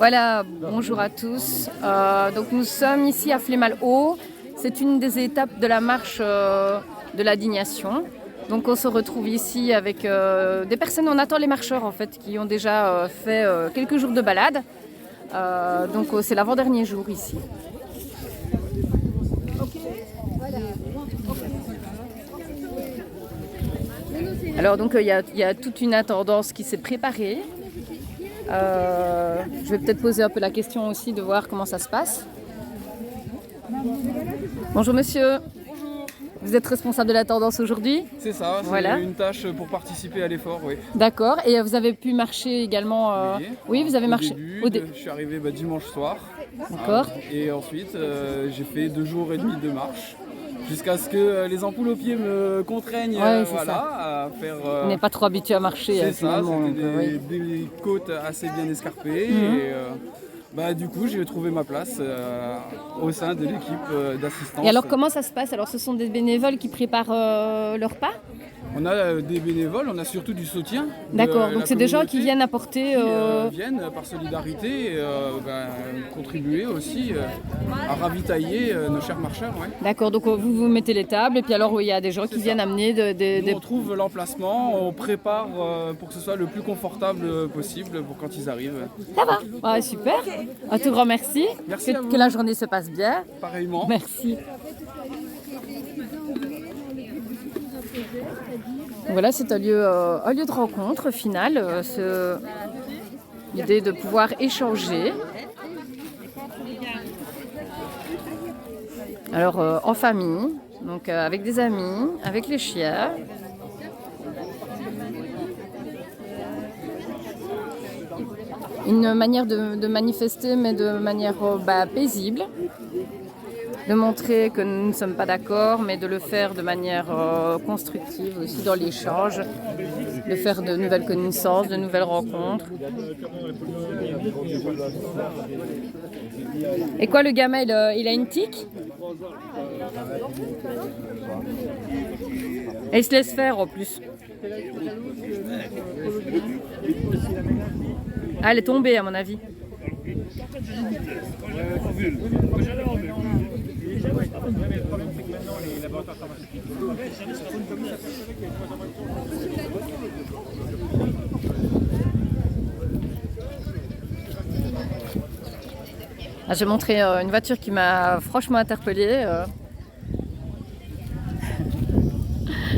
Voilà, bonjour à tous. Donc nous sommes ici à Flémal-Haut. C'est une des étapes de la marche de la dignation. Donc on se retrouve ici avec des personnes, on attend les marcheurs en fait, qui ont déjà fait quelques jours de balade. Donc c'est l'avant-dernier jour ici. Alors donc il y a toute une attendance qui s'est préparée. Je vais peut-être poser un peu la question aussi de voir comment ça se passe. Bonjour monsieur. Bonjour. Vous êtes responsable de la tendance aujourd'hui? C'est ça, c'est voilà. Une tâche pour participer à l'effort, oui. D'accord, et vous avez pu marcher également Oui, vous avez marché. Je suis arrivé dimanche soir. D'accord. Et ensuite, j'ai fait 2 jours et demi de marche. Jusqu'à ce que les ampoules aux pieds me contraignent à faire... On n'est pas trop habitué à marcher. C'est ça, c'était des côtes assez bien escarpées. Et, du coup, j'ai trouvé ma place au sein de l'équipe d'assistance. Et alors, comment ça se passe? Alors, ce sont des bénévoles qui préparent leur pas? On a des bénévoles, on a surtout du soutien. D'accord, donc c'est des gens qui viennent apporter... Qui viennent par solidarité contribuer aussi à ravitailler nos chers marcheurs. Ouais. D'accord, donc vous mettez les tables et puis alors il y a des gens qui viennent amener On trouve l'emplacement, on prépare pour que ce soit le plus confortable possible pour quand ils arrivent. Ça va, super. Un tout grand merci. Merci que la journée se passe bien. Pareillement. Merci. Voilà, c'est un lieu de rencontre final. L'idée de pouvoir échanger. Alors en famille, donc avec des amis, avec les chiens. Une manière de manifester, mais de manière paisible. De montrer que nous ne sommes pas d'accord, mais de le faire de manière constructive aussi dans l'échange, de faire de nouvelles connaissances, de nouvelles rencontres. Et quoi, le gamin, il a une tique? Et il se laisse faire en plus. Ah, elle est tombée à mon avis. J'ai montré une voiture qui m'a franchement interpellée.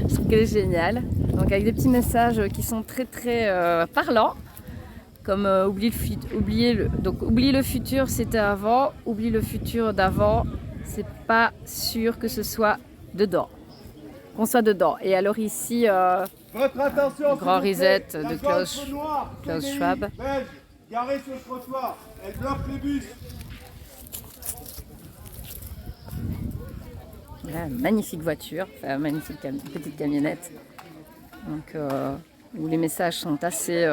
Je trouve qu'elle est géniale. Donc avec des petits messages qui sont très très parlants. Comme oublier le futur c'était avant, oublie le futur d'avant, c'est pas sûr que ce soit dedans, qu'on soit dedans. Et alors ici, votre attention, grand reset de Klaus Schwab. Belge, garée sur le trottoir, elle bloque les bus. Voilà, magnifique voiture, enfin magnifique petite camionnette, donc où les messages sont assez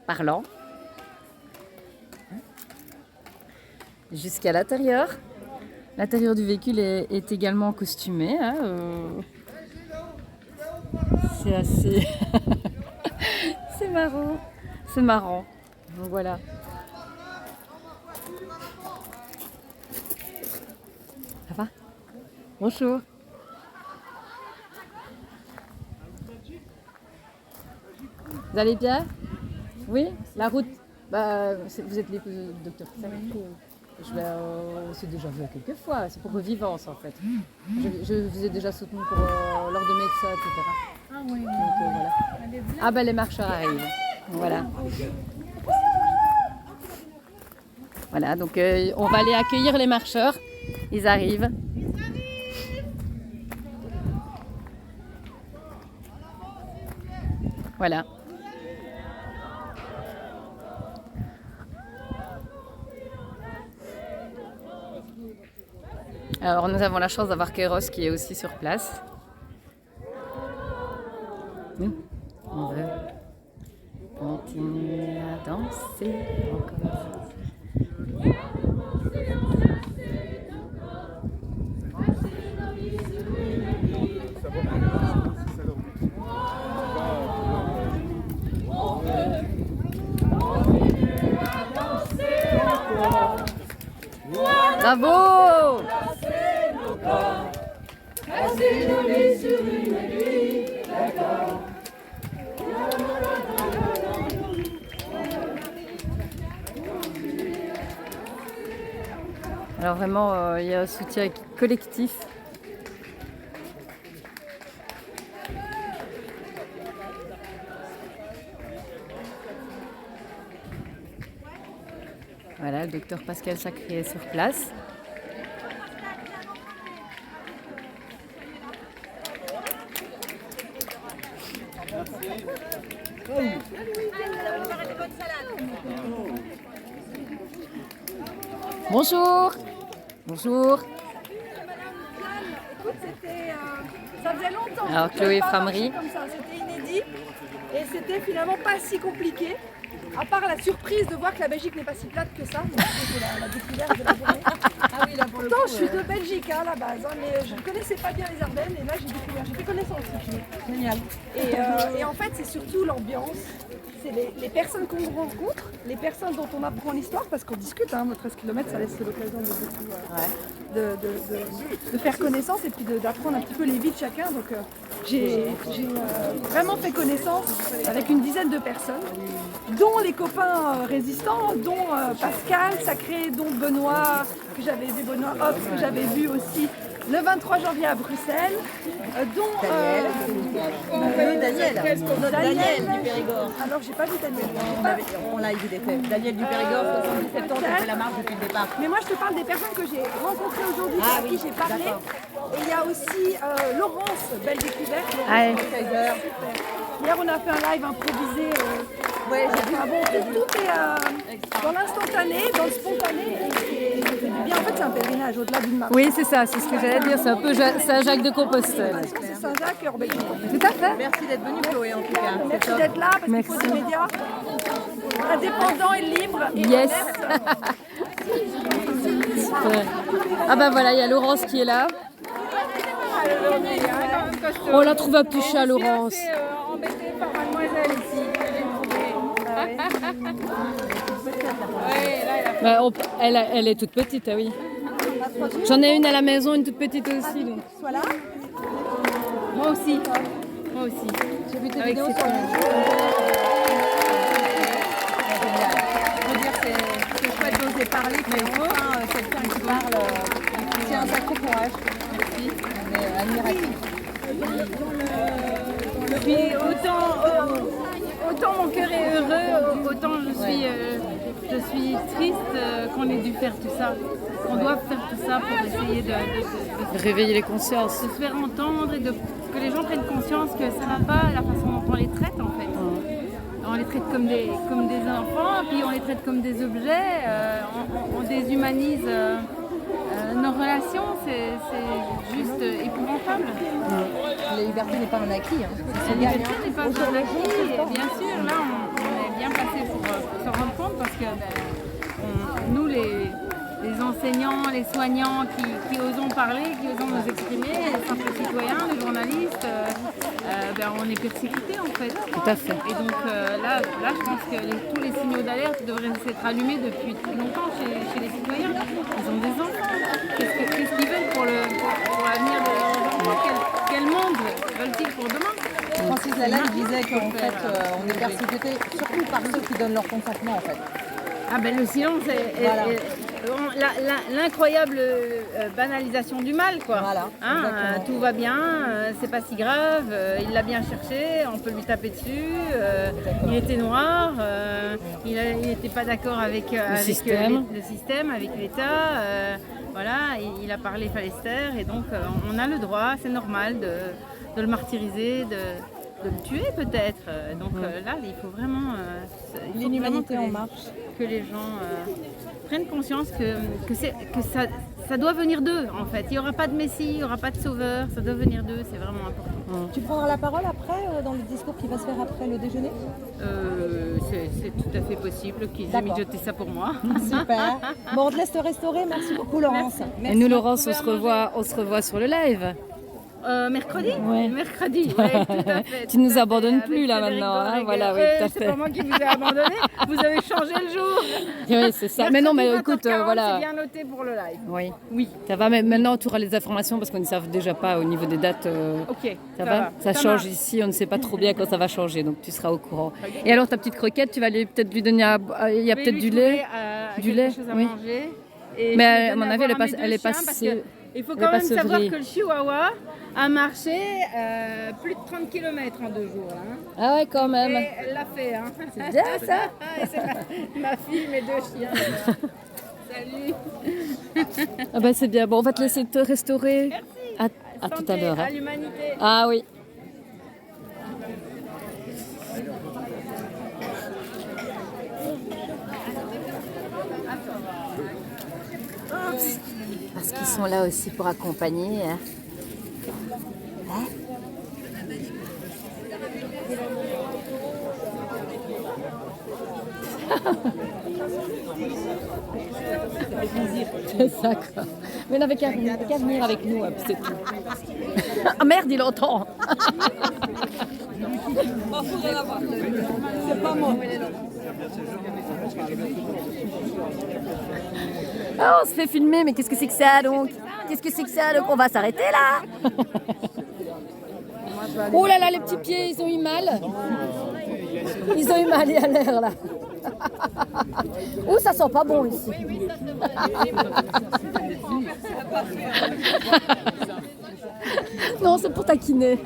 parlant. Jusqu'à l'intérieur. L'intérieur du véhicule est également costumé. Hein, c'est assez... c'est marrant. C'est marrant. Donc voilà. Ça va? Bonjour. Vous allez bien? Oui, la route. Vous êtes l'épouse du docteur Sarko. C'est déjà vu quelques fois. C'est pour Revivance en fait. Je vous ai déjà soutenu pour l'ordre de médecin, etc. Ah oui. Donc voilà. Ah les marcheurs arrivent. Voilà. Voilà, donc on va aller accueillir les marcheurs. Ils arrivent. Voilà. Alors nous avons la chance d'avoir Kéros qui est aussi sur place. Nous, on veut continuer à danser encore. On veut danser Bravo! Alors vraiment, il y a un soutien collectif. Voilà, le docteur Pascal Sacré est sur place. Bonjour. Bonjour. Ça faisait longtemps. Alors, Chloé Framery. C'était inédit et c'était finalement pas si compliqué. À part la surprise de voir que la Belgique n'est pas si plate que ça. C'était la découverte de la journée. Ah oui, là pour le coup, je suis de Belgique à la base, mais je ne connaissais pas bien les Ardennes et là j'ai fait connaissance ici. Génial. Et en fait, c'est surtout l'ambiance. C'est les personnes qu'on rencontre, les personnes dont on apprend l'histoire, parce qu'on discute, hein, 13 km, ça laisse l'occasion de beaucoup de faire connaissance et puis d'apprendre un petit peu les vies de chacun. Donc j'ai vraiment fait connaissance avec une dizaine de personnes, dont les copains résistants, dont Pascal Sacré, dont Benoît, que j'avais vu, Benoît Hobbs, que j'avais vu aussi le 23 janvier à Bruxelles, dont Daniel du Périgord. Alors j'ai pas vu Daniel. On l'a vu des faits. Daniel du Périgord, 77 ans, qui a fait la marche depuis le départ. Mais moi je te parle des personnes que j'ai rencontrées aujourd'hui, à qui j'ai parlé. Et il y a aussi Laurence, belle découverte. Hier on a fait un live improvisé. Ouais, j'ai vu. Ah bon, tout est dans l'instantané, dans le spontané. Et bien, en fait, c'est un pèlerinage au-delà d'une marche. Oui, c'est ça, c'est ce que j'allais dire. C'est un peu Saint-Jacques de Compostelle. C'est Saint-Jacques hors Belgique. Tout à fait. Merci d'être venu, Chloé, en tout cas. Merci d'être là, parce qu'il faut des médias indépendants et libres. Et Yes. Super. Ah ben voilà, il y a Laurence qui est là. On la trouve un peu chat, Laurence. Embêtée par mademoiselle ici. Elle est toute petite, ah oui. J'en ai une à la maison, une toute petite aussi. Donc. Voilà. Moi aussi. Moi aussi. J'ai vu tes Avec vidéos ses sur C'est chouette d'oser parler, mais enfin, quelqu'un qui parle, c'est un sacré courage. Merci. On est admiratifs. Puis autant mon cœur est heureux, autant je suis triste qu'on ait dû faire tout ça. On doit faire tout ça pour essayer de Réveiller les consciences. se faire entendre et que les gens prennent conscience que ça ne va pas la façon dont on les traite en fait. On les traite comme des enfants, puis on les traite comme des objets, on déshumanise nos relations, c'est juste épouvantable. La liberté n'est pas un acquis. La liberté n'est pas un acquis, et bien sûr, là on est bien passé pour se rendre compte parce que nous les enseignants, les soignants qui osons parler, qui osons nous exprimer, les simples citoyens, les journalistes, on est persécutés en fait. Tout à fait. Et donc là je pense que tous les signaux d'alerte devraient s'être allumés depuis longtemps chez les citoyens. Ils ont des enfants. Qu'est-ce qu'ils veulent pour l'avenir de leurs enfants? Quel monde veulent-ils pour demain? Francis Lalanne disait qu'en fait, on est persécuté surtout par ceux qui donnent leur consentement en fait. Ah ben le silence Voilà. l'incroyable banalisation du mal quoi. Voilà, Tout va bien, c'est pas si grave, il l'a bien cherché, on peut lui taper dessus, il était noir, il n'était pas d'accord avec le système, avec l'État, voilà, il a parlé Falester et donc on a le droit, c'est normal de le martyriser, de le tuer peut-être. Donc là, il faut vraiment L'inhumanité en marche. que les gens prennent conscience que ça doit venir d'eux en fait. Il n'y aura pas de messie, il n'y aura pas de sauveur, ça doit venir d'eux, c'est vraiment important. Tu prendras la parole après, dans le discours qui va se faire après le déjeuner? C'est tout à fait possible qu'ils aient mijoté ça pour moi. Super. Bon, on te laisse te restaurer. Merci beaucoup, Laurence. Et nous, Laurence, on se revoit sur le live. Mercredi. Ouais. Mercredi, ouais, tout à fait. Tu nous tout à abandonnes fait, plus, avec là, Frédéric maintenant, hein, Dorneguer. voilà, oui, tout à C'est fait. pas moi qui vous ai abandonné, vous avez changé le jour. Oui, c'est ça. Mais non, mais Mercredi, écoute, 20h40, voilà. C'est bien noté pour le live. Oui. Oui. Ça va, mais maintenant tu auras les informations parce qu'on ne savent déjà pas au niveau des dates. Ok. Ça va. Ça change marche. ici, on ne sait pas trop bien quand ça va changer, donc tu seras au courant. Et alors ta petite croquette, tu vas peut-être lui donner il y a Je vais peut-être lui du trouver, lait. Du quelque lait, chose à oui. manger. Et Mais je vais à donner mon à avis, boire à mes deux elle est chiens pas parce se- que il faut elle quand est pas même savoir sevrée. que le chihuahua a marché plus de 30 km en 2 jours. Hein. Ah ouais, quand même. Et elle l'a fait. Hein. C'est bien ça. Et c'est ma fille, mes 2 chiens. Salut. Ah bah c'est bien. Bon, on va te laisser te restaurer. À tout à Santé l'heure. hein. à l'humanité. Ah oui. Parce qu'ils sont là aussi pour accompagner. Hein. Hein? C'est ça quoi. Mais il n'avait qu'à venir avec nous, hein, puis c'est tout. Ah merde, il entend. C'est pas moi. Ah, on se fait filmer, mais qu'est-ce que c'est que ça donc? Qu'est-ce que c'est que ça donc? On va s'arrêter là. Oh là là, les petits pieds, ils ont eu mal. Ils ont eu mal, il y a l'air là. Oh, ça sent pas bon ici. Non, c'est pour taquiner.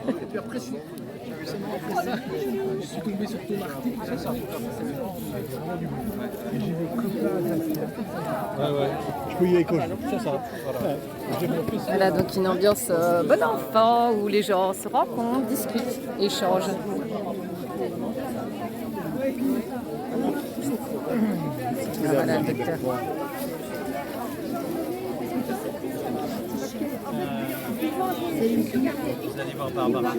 Je peux y aller c'est ça. Voilà, donc une ambiance bon enfant où les gens se rencontrent, discutent, échangent. Ah, voilà, le docteur. Vous allez voir Barbara.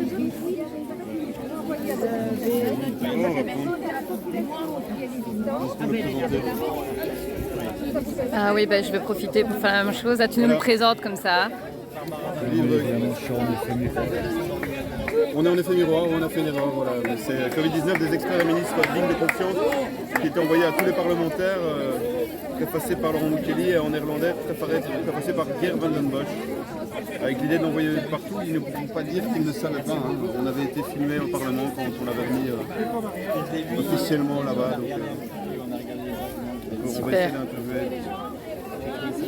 Ah oui, ben, je vais profiter pour faire la même chose. Là, tu nous le présentes comme ça. On est en effet miroir, on a fait une erreur. Voilà. C'est Covid-19 des experts et ministres dignes de confiance qui était envoyé à tous les parlementaires, préfacé par Laurent Mukeli et en néerlandais, préfacé par Geert Van den Bosch. Avec l'idée de l'envoyer partout, ils ne pourront pas dire qu'ils ne savaient pas. Hein. On avait été filmé au Parlement quand on l'avait remis officiellement là-bas. Donc, on va essayer d'interviewer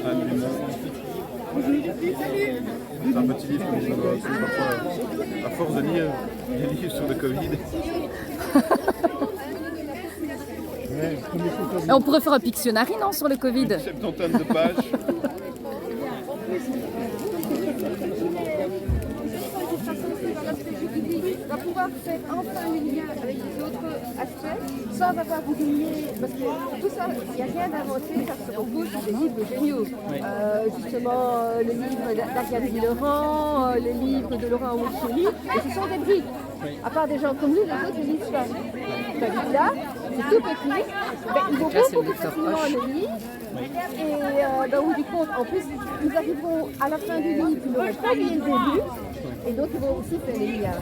Anne Dumont. C'est un petit livre que je parfois, à force de lire des livres sur le Covid. Et on pourrait faire un Pictionary, non, sur le Covid? 70 de pages. Va pouvoir faire enfin le lien avec les autres aspects sans avoir oublié, parce que tout ça, il n'y a rien d'inventé, ça se repose sur des livres géniaux. Justement, le livre d'Ariane Villeurand, les livres de Laurent Mukeli, et ce sont des briques. À part des gens comme nous, les autres ne lisent pas. Tandis là, c'est tout petit, mais il vaut beaucoup plus facilement le lire. Et au bout du compte, en plus, nous arriverons à la fin du livre, ils n'auront pas lu le début. Et donc, ils vont aussi faire les liens.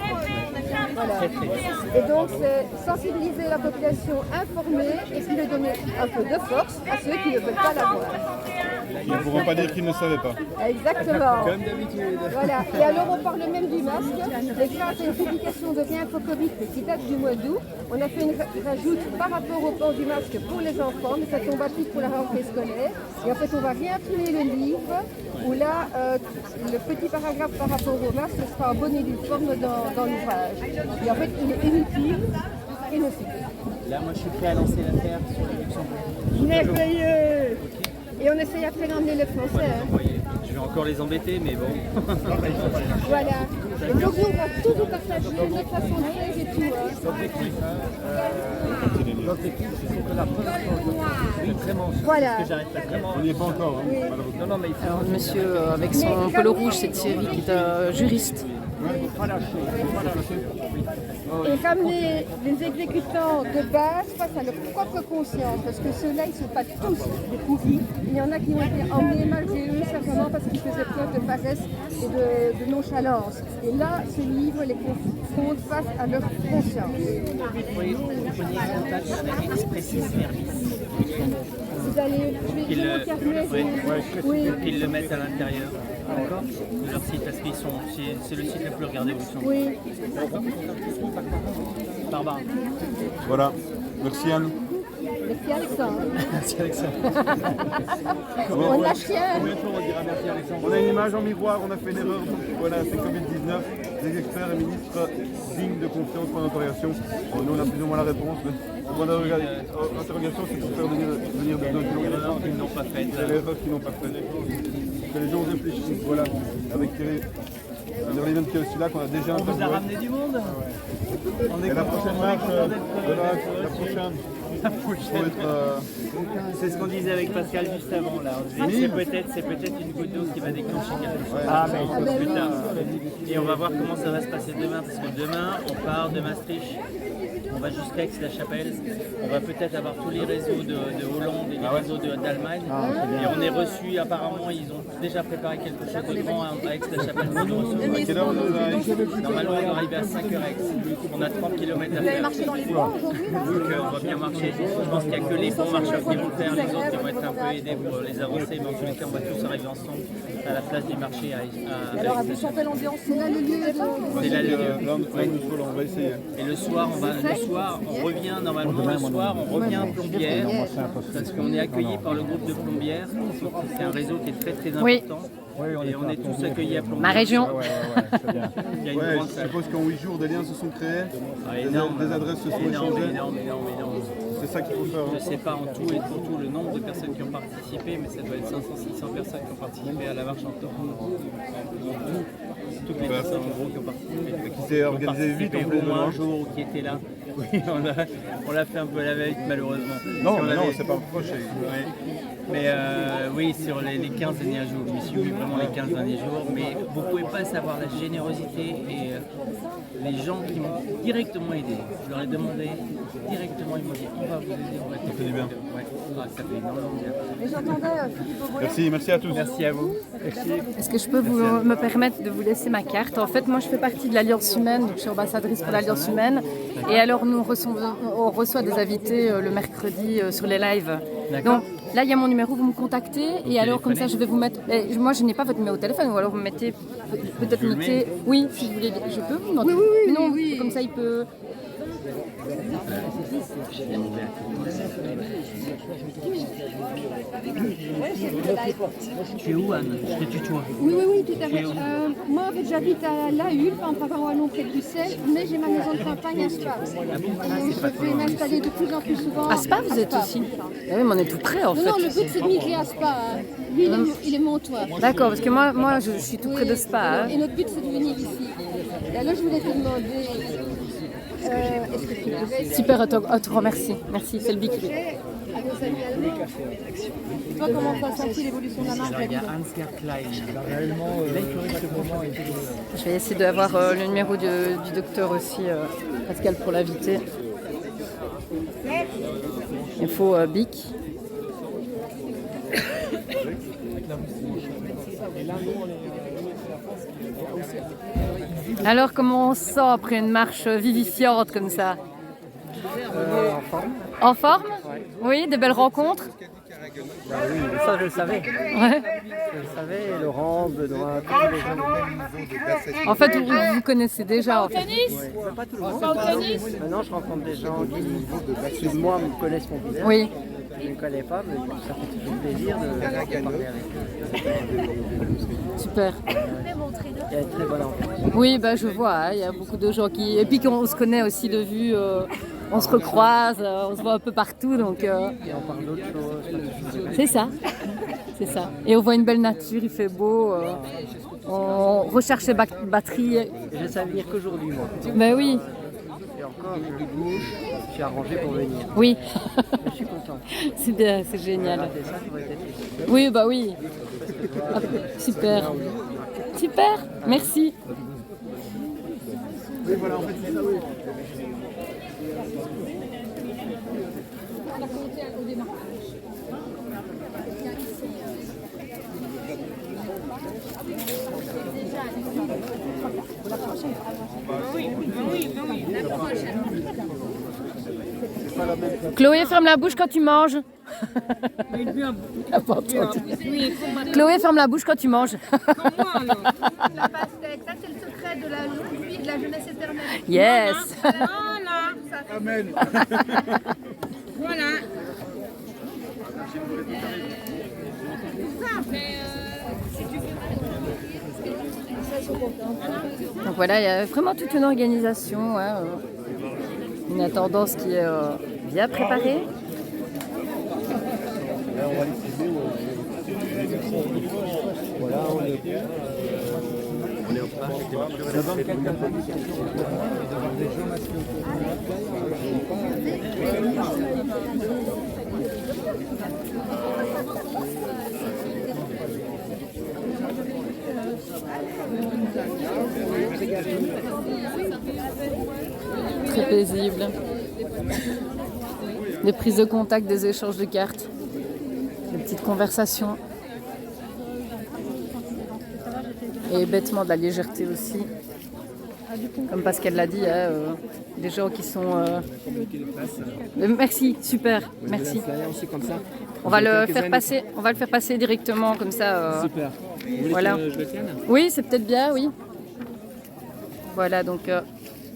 Voilà. Et donc, c'est sensibiliser la population, informer et puis leur donner un peu de force à ceux qui ne veulent pas l'avoir. Ils ne pourront pas dire qu'ils ne savaient pas. Exactement. Comme d'habitude. Voilà. Et alors, on parle même du masque. Et grâce à une publication de Réinfo Covid qui date du mois d'août, on a fait une rajoute par rapport au port du masque pour les enfants, mais ça tombe à pic pour la rentrée scolaire. Et en fait, on va réimprimer le livre où là, le petit paragraphe par rapport au masque sera en bonne et due forme dans l'ouvrage. Et en fait, il est inutile et nocif. Là, moi, je suis prêt à lancer l'affaire sur le Luxembourg. Merveilleux! Et on essaye après d'emmener les Français. Hein. Vous voyez, je vais encore les embêter, mais bon. Voilà. Et donc nous, on va tout vous partager, notre façon de faire et tout. L'objectif, c'est que la première oui, vraiment. Voilà. Parce que j'arrête vraiment. On n'y est pas encore. Hein, Non, non, mais il faut. Alors, le monsieur avec son polo rouge, c'est Thierry qui est juriste. Et ramener les exécutants de base face à leur propre conscience, parce que ceux-là, ils ne sont pas tous découvris. Il y en a qui ont été emmenés malgré eux, simplement parce qu'ils faisaient preuve de paresse et de nonchalance. Et là, ce livre les confronte face à leur conscience. Vous allez, je vais le carnet. Oui. Qu'ils le mettent à l'intérieur de leur site, parce qu'ils sont, c'est le site le plus regardé où ils sont. Oui. Barbara. Voilà, merci Anne. Merci Alexandre. Merci Alexandre. On lâche rien. On a une image en miroir, on a fait une erreur. Voilà, c'est Covid-19. Des experts et ministres dignes de confiance pour l'interrogation. Bon, nous, on a plus ou moins la réponse. Mais pour l'interrogation, c'est pour faire venir de nos L'erreur qu'ils n'ont pas faite. C'est l'erreur qu'ils n'ont pas faite. Que les gens réfléchissent. Voilà, avec Thierry. L'événement qui est aussi là, qu'on a déjà On vous a ramené du monde. Et la prochaine marche, la prochaine. C'est ce qu'on disait avec Pascal juste avant là. C'est peut-être une goutte d'eau qui va déclencher quelque chose plus tard. Et on va voir comment ça va se passer demain, parce que demain on part de Maastricht, on va jusqu'à Aix-la-Chapelle, on va peut-être avoir tous les réseaux de Hollande et les réseaux d'Allemagne. Et on est reçus, apparemment ils ont déjà préparé quelque chose de grand à Aix-la-Chapelle pour nous recevoir. À quelle heure on arrive ? Normalement on va arriver à 5h. On a 30 km à faire. Vous avez marché dans les bois aujourd'hui là ? Donc on va bien marcher. Je pense qu'il n'y a que les bons marcheurs qui vont le faire, les autres qui vont être un peu aidés pour les avancer, mais en tous les cas on va tous arriver ensemble à la place du marché à Alors, vous sentez l'ambiance, c'est là le lieu de... C'est là le lieu. On va essayer. Et le soir, on revient normalement le soir, on revient à Plombières, parce qu'on est accueillis par le groupe de Plombières. C'est un réseau qui est très très important. Et on est tous accueillis à Plombières. Ma région. Il y a une grande Je salle. suppose qu'en 8 jours, des liens se sont créés, des adresses se sont Énorme. échangées. C'est ça qu'il faut faire. Je ne sais pas en tout et pour tout le nombre de personnes qui ont participé, mais ça doit être 500-600 personnes qui ont participé à la marche en tout. Toutes les personnes en gros qui ont participé. Qui s'est organisé vite en plus au moins un jour qui était là. Oui, on l'a fait un peu la veille malheureusement. Non, mais non, c'est pas reproché. Mais oui, sur les 15 derniers jours, je me suis vu vraiment les 15 derniers jours, mais vous ne pouvez pas savoir la générosité et les gens qui m'ont directement aidé. Je leur ai demandé directement, ils m'ont dit on va vous aider, on va t'aider. Ça fait du bien. Ouais. Ça fait énormément bien. Et j'entendais Philippe Beauvois. Merci à tous. Merci à vous. Est-ce que je peux me permettre de vous laisser ma carte? En fait, moi, je fais partie de l'Alliance humaine, donc je suis ambassadrice pour l'Alliance humaine. Et alors, on reçoit des invités le mercredi sur les lives. Donc, là, il y a mon numéro, vous me contactez. Et alors, comme ça, je vais vous mettre... moi, je n'ai pas votre numéro de téléphone, ou alors vous mettez peut-être noter... Oui, si vous voulez, je peux vous noter. Oui, non, oui. Comme ça, il peut... Tu es où, Anne? Je te tutoie. Oui, tout à fait. Moi, en fait, j'habite à La Hulpe, en Bavarois près de Bruxelles, mais j'ai ma maison de campagne à Spa. Et je vais m'installer de plus en plus souvent. À Spa, vous êtes aussi? Ah oui, mais on est tout près, en fait. Non, le but, c'est de migrer à Spa. Hein. Lui, il est montois. D'accord, parce que moi je suis tout près de Spa. Hein. Et notre but, c'est de venir ici. Et alors, je voulais te demander... est-ce que tu pourrais... Super, un tout grand merci. Merci, c'est le big. À nos amis allemands. Toi, comment tu as senti l'évolution de la marque? Il y a Ansgar Klein. Je vais essayer d'avoir le numéro du docteur aussi, Pascal, pour l'inviter. Il faut Bic. Alors, comment on se sent après une marche vivifiante comme ça? En forme. En forme? Oui, des belles rencontres? Bah oui, mais ça je le savais. Ouais. Je le savais, Laurent, Benoît, tous les gens. En fait, vous connaissez déjà. En fait. Ouais. Pas tout le monde. Maintenant, je rencontre des gens qui, moi, me connaissent mon visage. Oui. Je ne connais pas, mais ça fait toujours plaisir de parler avec eux. Super. Il y a une très bonne ambiance. Oui, bah, je vois, hein, il y a beaucoup de gens qui... Et puis qu'on se connaît aussi de vue, on se recroise, on se voit un peu partout. Donc, Et on parle d'autres choses. c'est ça, c'est ça. Et on voit une belle nature, il fait beau, on recherche les batteries. Et je savais venir qu'aujourd'hui, moi. Ben oui, Et encore, je suis arrangé pour venir. oui, Je suis content. c'est bien, c'est génial. Rater ça, j'aurais été triste. Oui, bah oui. Ah, super. Super, merci. Oui, voilà, en fait, c'est ça, oui. Chloé, ferme la bouche quand tu manges. Chloé, ferme la bouche quand tu manges. La pastèque, ça c'est le secret de la longue vie de la jeunesse éternelle. Yes. Voilà. Amen. Voilà. Donc voilà, il y a vraiment toute une organisation, ouais, une tendance qui est bien préparée. Voilà, on est au parc. Ça donne quelques indications. Très paisible. Des prises de contact, des échanges de cartes, des petites conversations. Et bêtement de la légèreté aussi. Comme Pascal l'a dit, des gens qui sont... Merci, super, merci. On va le faire passer directement comme ça. Super. Vous voulez Voilà. que je le tienne? Oui, c'est peut-être bien, oui. Voilà, donc la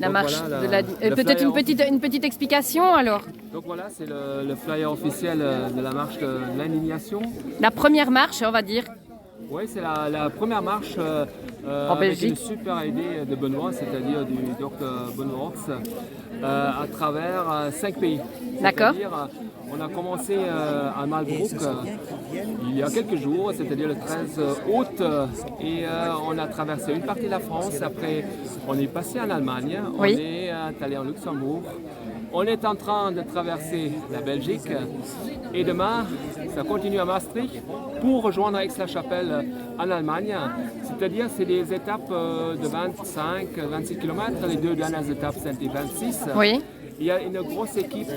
Donc marche voilà, de la... le peut-être flyer une petite explication alors. Donc voilà, c'est le flyer officiel de la marche de l'indignation. La première marche, on va dire. Oui, c'est la première marche En avec Belgique. une super idée de Benoît, c'est-à-dire du Dr Benoît Ox, à travers 5 pays. D'accord. C'est-à-dire, on a commencé à Malbrook il y a quelques jours, c'est-à-dire le 13 août, et on a traversé une partie de la France. Après, on est passé en Allemagne, Oui. on est allé en Luxembourg. On est en train de traverser la Belgique et demain, ça continue à Maastricht pour rejoindre Aix-la-Chapelle en Allemagne. C'est-à-dire c'est des étapes de 25-26 km. Les deux dernières étapes, c'était 26. Oui. Il y a une grosse équipe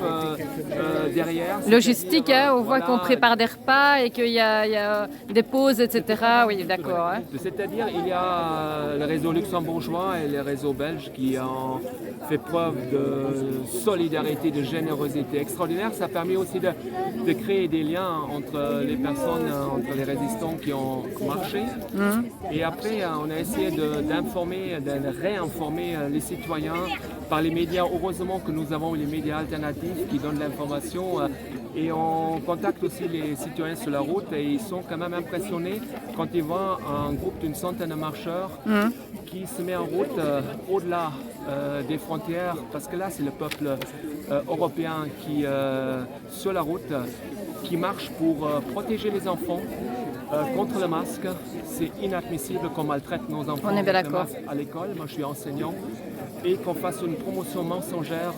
derrière. Logistique, hein, on voit Voilà. qu'on prépare des repas et qu'il y a des pauses, etc. Oui, d'accord. Hein. C'est-à-dire il y a le réseau luxembourgeois et le réseau belge qui ont fait preuve de solidarité, de générosité extraordinaire. Ça a permis aussi de créer des liens entre les personnes, entre les résistants qui ont marché. Et après, on a essayé d'informer, de réinformer les citoyens par les médias. Heureusement que nous avons les médias alternatifs qui donnent l'information. Et on contacte aussi les citoyens sur la route et ils sont quand même impressionnés quand ils voient un groupe d'une centaine de marcheurs qui se met en route au-delà des frontières, parce que là c'est le peuple européen qui, sur la route, qui marche pour protéger les enfants contre le masque. C'est inadmissible qu'on maltraite nos enfants On est bien avec le d'accord. masque à l'école. Moi je suis enseignant. Et qu'on fasse une promotion mensongère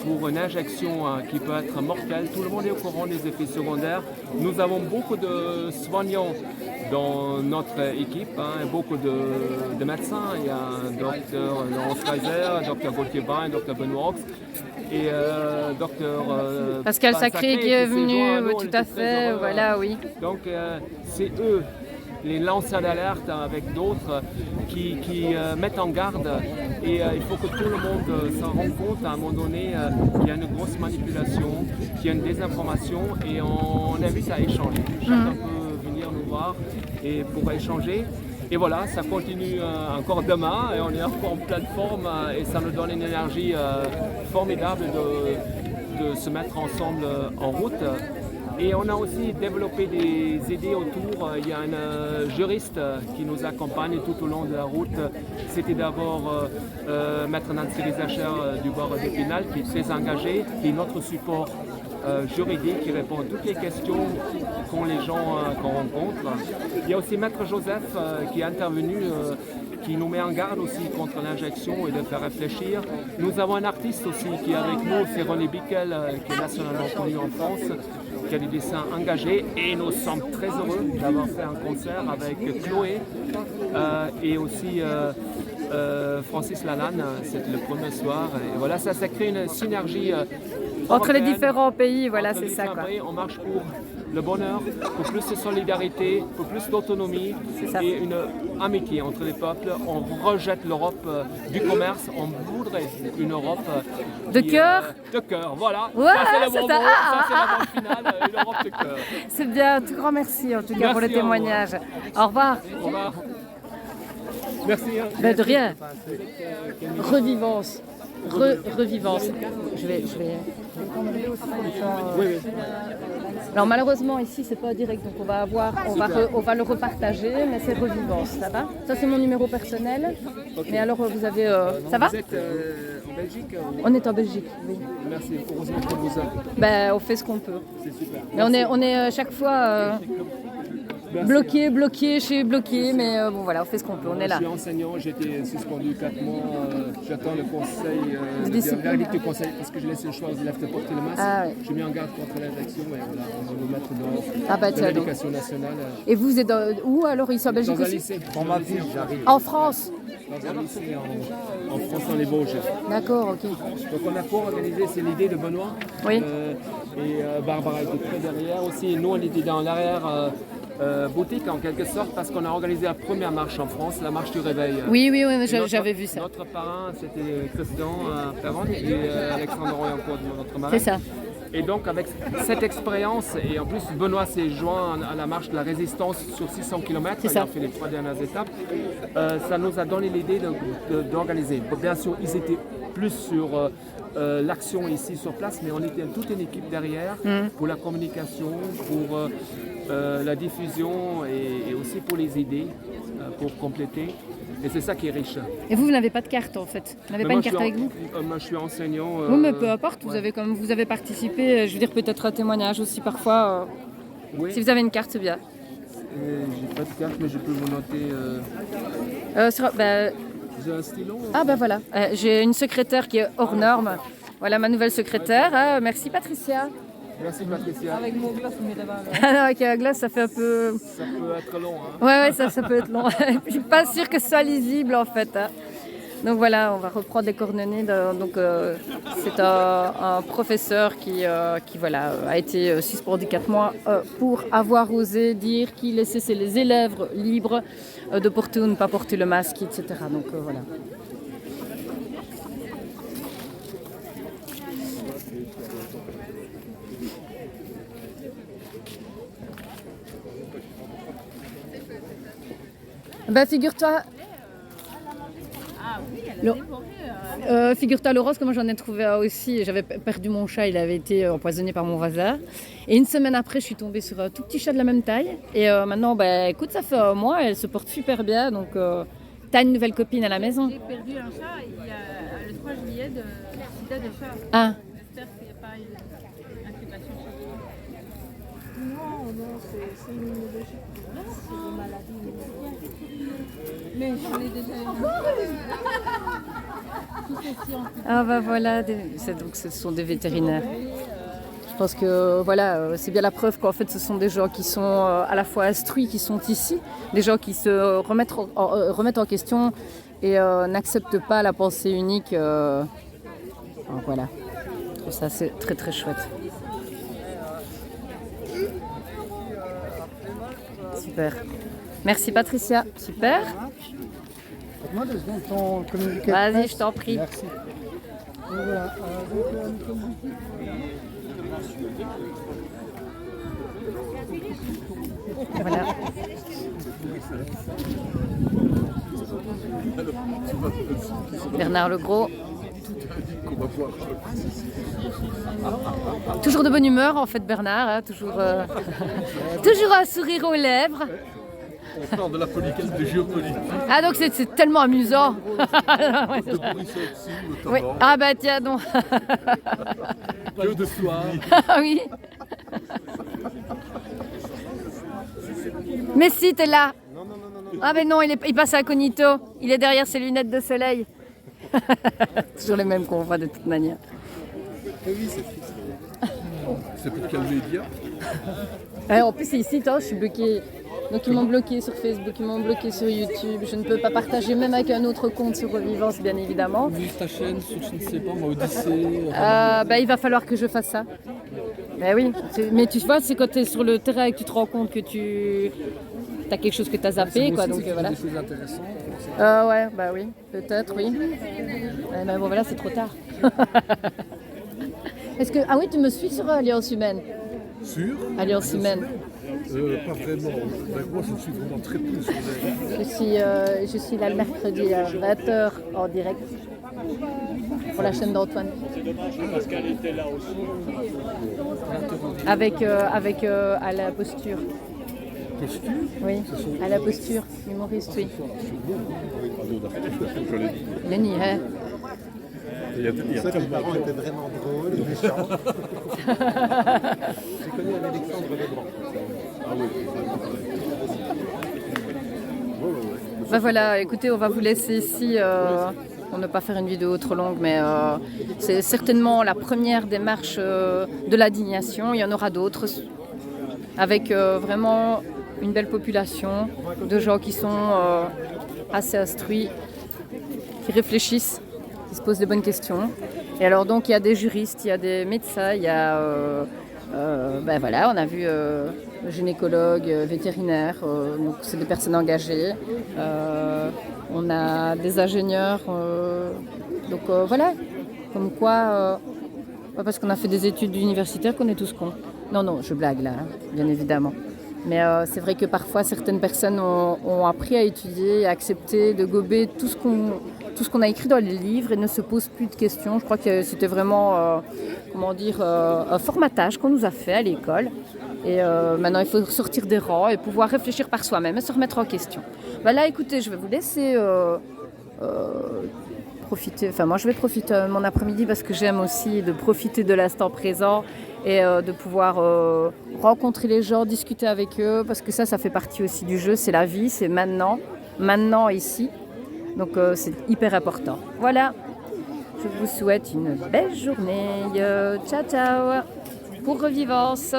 pour une injection qui peut être mortelle. Tout le monde est au courant des effets secondaires. Nous avons beaucoup de soignants dans notre équipe, beaucoup de médecins. Il y a un docteur Laurence Kaiser, un docteur Gauthier Bain, un docteur Benoît Ox et docteur Pascal Sacré qui est venu, joint à nous, on tout était à très fait, heureux. voilà, oui. Donc c'est eux, les lanceurs d'alerte avec d'autres qui mettent en garde et il faut que tout le monde s'en rende compte à un moment donné qu'il y a une grosse manipulation, qu'il y a une désinformation et on invite à échanger. Chacun peut venir nous voir et pour échanger. Et voilà, ça continue encore demain et on est encore en pleine forme et ça nous donne une énergie formidable de se mettre ensemble en route. Et on a aussi développé des idées autour. Il y a un juriste qui nous accompagne tout au long de la route. C'était d'abord Maître Nancy Rizacher du barreau d'Épinal qui est très engagé, qui est notre support juridique, qui répond à toutes les questions qu'ont les gens qu'on rencontre. Il y a aussi Maître Joseph qui est intervenu, qui nous met en garde aussi contre l'injection et de faire réfléchir. Nous avons un artiste aussi qui est avec nous, c'est René Bickel, qui est nationalement connu en France, qui a des dessins engagés et nous sommes très heureux d'avoir fait un concert avec Chloé et aussi Francis Lalanne, c'est le premier soir. Et voilà, ça crée une synergie entre les européenne, différents pays, voilà, entre c'est les ça, différents quoi. pays. On marche pour le bonheur, pour plus de solidarité, pour plus d'autonomie et une amitié entre les peuples. On rejette l'Europe du commerce, on voudrait une Europe de cœur. De cœur, voilà. Ouais, ça c'est le bon mot, ça, ça c'est la bonne finale, une Europe de cœur. C'est bien, un tout grand merci en tout cas Merci pour le à vous. témoignage. Au revoir. Au revoir. Merci. Ben, de rien. Revivance. Revivance. Je vais. Oui, oui. Alors malheureusement ici c'est pas direct, donc on va le repartager, mais c'est Revivance, ça va? Ça c'est mon numéro personnel. Okay. Mais alors vous avez, ça va? Vous êtes en Belgique? On est en Belgique, oui. Merci, heureusement que vous êtes. Ben on fait ce qu'on peut. C'est super. Mais on est chaque fois bloqué, mais bon voilà, on fait ce qu'on peut, on est là. Je suis enseignant, j'ai été suspendu 4 mois, j'attends le conseil, le verdict du conseil, parce que je laisse le choix aux élèves de porter le masque. Ah, ouais. Je suis mis en garde contre l'injection et voilà, on va me mettre dans l'éducation nationale. Et vous êtes où alors, ici en Belgique dans un aussi? lycée. Dans ma ville, j'arrive. En France? Dans un lycée en France, dans les Vosges. D'accord, ok. Donc on a co-organisé, c'est l'idée de Benoît. Oui. Et Barbara était très derrière aussi. Et nous, on était dans l'arrière boutique en quelque sorte parce qu'on a organisé la première marche en France, la marche du réveil. Oui, j'avais vu ça. Notre parrain, c'était Christian Ferrand et Alexandre Royancourt, notre mari. C'est ça. Et donc avec cette expérience, et en plus Benoît s'est joint à la marche de la résistance sur 600 km, il a fait les 3 dernières étapes, ça nous a donné l'idée d'organiser. Bien sûr, ils étaient plus sur l'action ici sur place, mais on était toute une équipe derrière pour la communication, pour la diffusion et aussi pour les idées, pour compléter. Et c'est ça qui est riche. Et vous n'avez pas de carte en fait? Vous n'avez pas une carte avec vous? Moi je suis enseignant. Oui, mais peu importe, vous avez participé, je veux dire peut-être un témoignage aussi parfois. Oui. Si vous avez une carte, c'est bien. J'ai pas de carte, mais je peux vous noter. J'ai un stylo. Ah ben voilà, j'ai une secrétaire qui est hors norme. Voilà ma nouvelle secrétaire. Ah, merci Patricia. Merci Patricia. Avec mon glace, on met là-bas. Avec la glace, ça fait un peu... Ça peut être long. Hein. Ouais, ça peut être long. Je suis pas sûre que ce soit lisible en fait. Hein. Donc voilà, on va reprendre les coordonnées. C'est un professeur qui voilà, a été suspendu 4 mois pour avoir osé dire qu'il laissait les élèves libres de porter ou ne pas porter le masque, etc. Donc voilà. Ben figure-toi. Figure-toi, le rose, que moi j'en ai trouvé aussi. J'avais perdu mon chat, il avait été empoisonné par mon voisin. Et une semaine après, je suis tombée sur un tout petit chat de la même taille. Et maintenant, écoute, ça fait un mois, elle se porte super bien. Donc, t'as une nouvelle copine à la maison. J'ai perdu un chat il y a le 3 juillet de sida de chat. Ah. J'espère qu'il n'y a pas une incubation chez toi. Non, c'est une immunologie. C'est des maladies. Mais je l'ai déjà Ah bah voilà, donc ce sont des vétérinaires. Je pense que voilà, c'est bien la preuve qu'en fait ce sont des gens qui sont à la fois instruits, qui sont ici, des gens qui se remettent en question et n'acceptent pas la pensée unique. Donc voilà, je trouve ça c'est très très chouette. Super. Merci Patricia, super. Moi, 2 secondes, ton communiqué. Vas-y, je t'en prie. Merci. Voilà. Voilà. Bernard Legros. Toujours de bonne humeur en fait Bernard, hein, toujours un sourire aux lèvres. On parle de la politique, de géopolitique. Ah donc c'est tellement amusant. Oui. Ah bah tiens donc. Que de soir. Ah oui. Mais si t'es là. Ah mais non, il passe incognito. Il est derrière ses lunettes de soleil. Toujours les mêmes qu'on voit de toute manière. Oui, c'est pour calmer bien. En plus c'est ici, je suis bloquée. Donc ils m'ont bloqué sur Facebook, ils m'ont bloqué sur YouTube. Je ne peux pas partager même avec un autre compte sur Revivance, bien évidemment. Juste ta chaîne sur, je ne sais pas, moi, Odyssée. Il va falloir que je fasse ça. Ben oui, mais tu vois, c'est quand tu es sur le terrain et que tu te rends compte que tu as quelque chose que tu as zappé, quoi. Donc voilà. Des choses intéressantes. Ouais, bah oui, peut-être, oui. Ben bon, voilà, c'est trop tard. Est-ce que tu me suis sur Alliance Humaine? Sur Alliance Humaine. Pas vraiment. Moi, je suis vraiment très peu sur Je suis là le mercredi à 20h en direct pour la chaîne d'Antoine. Parce qu'elle était là aussi. Avec à la posture. Posture? Oui, à la posture, humoriste, oui. Lenny, hein? Tes parents étaient vraiment drôles et méchants. J'ai connu un Alexandre Legrand. Ah oui. Ben voilà, écoutez, on va vous laisser ici pour ne pas faire une vidéo trop longue, mais c'est certainement la première démarche de la dignation. Il y en aura d'autres avec vraiment une belle population de gens qui sont assez instruits, qui réfléchissent, qui se posent de bonnes questions. Et alors donc il y a des juristes, il y a des médecins, il y a on a vu gynécologues, vétérinaires, donc c'est des personnes engagées. On a des ingénieurs, voilà, comme quoi, pas parce qu'on a fait des études universitaires qu'on est tous cons. Non, je blague là, hein, bien évidemment. Mais c'est vrai que parfois certaines personnes ont appris à étudier et à accepter de gober tout ce qu'on a écrit dans les livres et ne se posent plus de questions. Je crois que c'était vraiment un formatage qu'on nous a fait à l'école. Et maintenant, il faut sortir des rangs et pouvoir réfléchir par soi-même et se remettre en question. Voilà, écoutez, je vais vous laisser profiter. Enfin, moi, je vais profiter de mon après-midi parce que j'aime aussi de profiter de l'instant présent et de pouvoir rencontrer les gens, discuter avec eux, parce que ça fait partie aussi du jeu. C'est la vie, c'est maintenant, ici. Donc, c'est hyper important. Voilà, je vous souhaite une belle journée. Ciao, ciao, pour Revivance.